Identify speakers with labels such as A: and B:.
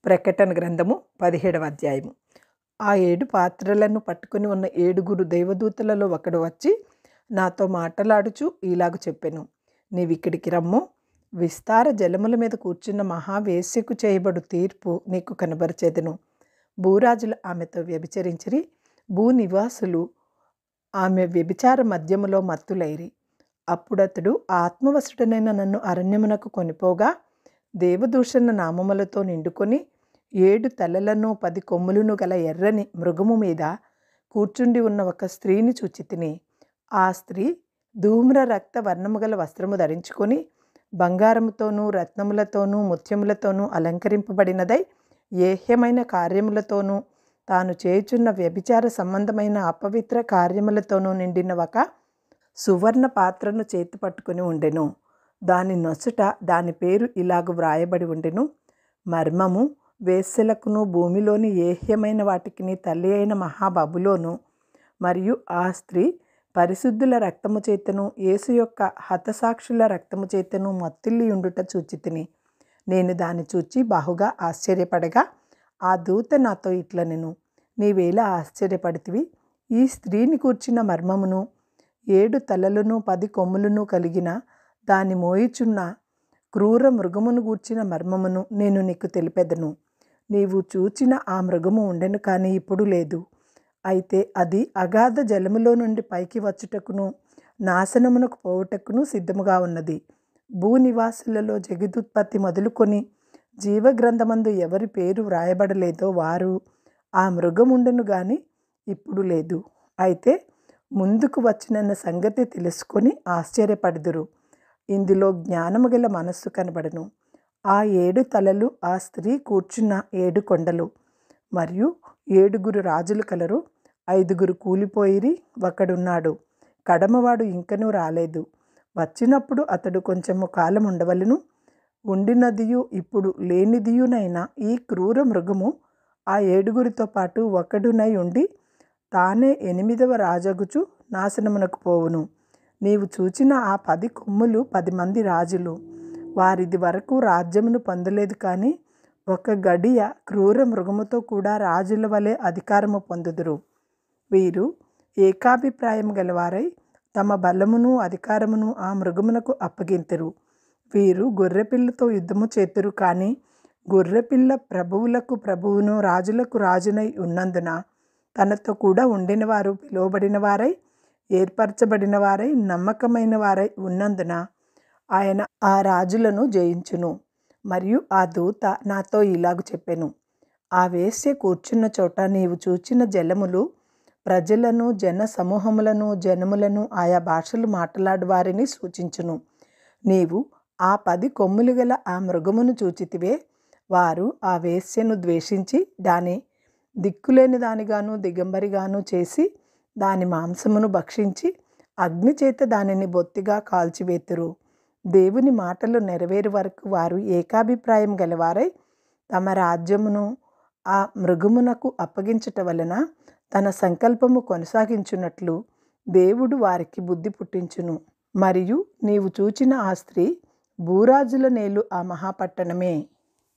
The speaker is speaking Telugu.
A: ప్రకటన గ్రంథము 17వ అధ్యాయము. ఆ 7 పాత్రలను పట్టుకుని ఉన్న 7 దేవదూతలలో ఒకడు వచ్చి నాతో మాటలాడుచు ఇలాగ చెప్పెను, నీవిక్కడికి రమ్ము, విస్తార జలముల మీద కూర్చున్న మహావేశ్యకు చేయబడు తీర్పు నీకు కనబరచెదను. భూరాజులు ఆమెతో వ్యభిచరించిరి, భూనివాసులు ఆమె వ్యభిచార మధ్యములో మత్తులైరి. అప్పుడతడు ఆత్మవశుడనైన నన్ను అరణ్యమునకు కొనిపోగా, దేవదూషణ నామములతో నిండుకొని 7 తలలను 10 కొమ్ములను గల ఎర్రని మృగము మీద కూర్చుండి ఉన్న ఒక స్త్రీని చూచితిని. ఆ స్త్రీ ధూమ్ర రక్త వర్ణము గల వస్త్రము ధరించుకొని బంగారముతోనూ రత్నములతోనూ ముత్యములతోనూ అలంకరింపబడినదై ఏహ్యమైన కార్యములతోనూ తాను చేయుచున్న వ్యభిచార సంబంధమైన అపవిత్ర కార్యములతోనూ నిండిన ఒక సువర్ణ పాత్రను చేతి పట్టుకుని ఉండెను. దాని నొసట దాని పేరు ఇలాగ వ్రాయబడి ఉండెను, మర్మము, వేశ్యలకును భూమిలోని ఏహ్యమైన వాటికిని తల్లి అయిన మహాబబులోను. మరియు ఆ స్త్రీ పరిశుద్ధుల రక్తము చేతను యేసు యొక్క హతసాక్షుల రక్తము చేతను మత్తిల్లి ఉండుట చూచితిని. నేను దాన్ని చూచి బహుగా ఆశ్చర్యపడగా ఆ దూత నాతో ఇట్లనెను, నీవేలా ఆశ్చర్యపడితివి? ఈ స్త్రీని కూర్చిన మర్మమును, 7 తలలను 10 కొమ్ములను కలిగిన దాన్ని మోయుచున్న క్రూర మృగమును గూర్చిన మర్మమును నేను నీకు తెలిపెదను. నీవు చూచిన ఆ మృగము ఉండెను, కానీ ఇప్పుడు లేదు. అయితే అది అగాధ జలములో నుండి పైకి వచ్చుటకును నాశనమునకు పోవుటకును సిద్ధముగా ఉన్నది. భూనివాసులలో జగదుత్పత్తి మొదలుకొని జీవగ్రంథమందు ఎవరి పేరు వ్రాయబడలేదో వారు ఆ మృగముండెను, కానీ ఇప్పుడు లేదు. అయితే ముందుకు వచ్చినన్న సంగతి తెలుసుకొని ఆశ్చర్యపడుదురు. ఇందులో జ్ఞానము గల మనస్సు కనబడను. ఆ 7 తలలు ఆ స్త్రీ కూర్చున్న 7 కొండలు. మరియు 7 రాజులు కలరు. 5 కూలిపోయిరి, ఒకడున్నాడు, కడమవాడు ఇంకనూ రాలేదు. వచ్చినప్పుడు అతడు కొంచెము కాలం ఉండవలెను. ఉండినదియు ఇప్పుడు లేనిదియునైన ఈ క్రూర మృగము ఆ 7 పాటు ఒకడునై ఉండి తానే 8వ రాజగుచు నాశనమునకు పోవును. నీవు చూచిన ఆ 10 కొమ్ములు 10 మంది రాజులు. వారిది వరకు రాజ్యమును పొందలేదు, కానీ ఒక గడియ క్రూర మృగముతో కూడా రాజుల వలె అధికారము పొందుదురు. వీరు ఏకాభిప్రాయం గలవారై తమ బలమును అధికారమును ఆ మృగమునకు అప్పగింతురు. వీరు గొర్రెపిల్లతో యుద్ధము చేతురు, కానీ గొర్రెపిల్ల ప్రభువులకు ప్రభువును రాజులకు రాజునై ఉన్నందున తనతో కూడా ఉండిన వారు పిలువబడిన వారై ఏర్పరచబడిన వారై నమ్మకమైన వారై ఉన్నందున ఆయన ఆ రాజులను జయించును. మరియు ఆ దూత నాతో ఇలాగ చెప్పెను, ఆ వేశ్య కూర్చున్న చోట నీవు చూచిన జలములు ప్రజలను, జన సమూహములను, జనములను, ఆయా భాషలు మాట్లాడు వారిని సూచించును. నీవు ఆ 10 కొమ్ములు గల ఆ మృగమును చూచితివే. వారు ఆ వేశ్యను ద్వేషించి దాని దిక్కులేని దానిగాను దిగంబరిగాను చేసి దాని మాంసమును భక్షించి అగ్ని చేత దానిని బొత్తిగా కాల్చివేతురు. దేవుని మాటలు నెరవేరు వరకు వారు ఏకాభిప్రాయం గలవారై తమ రాజ్యమును ఆ మృగమునకు అప్పగించుట వలన తన సంకల్పము కొనసాగించున్నట్లు దేవుడు వారికి బుద్ధి పుట్టించును. మరియు నీవు చూచిన ఆ స్త్రీ భూరాజుల నేలు ఆ మహాపట్టణమే.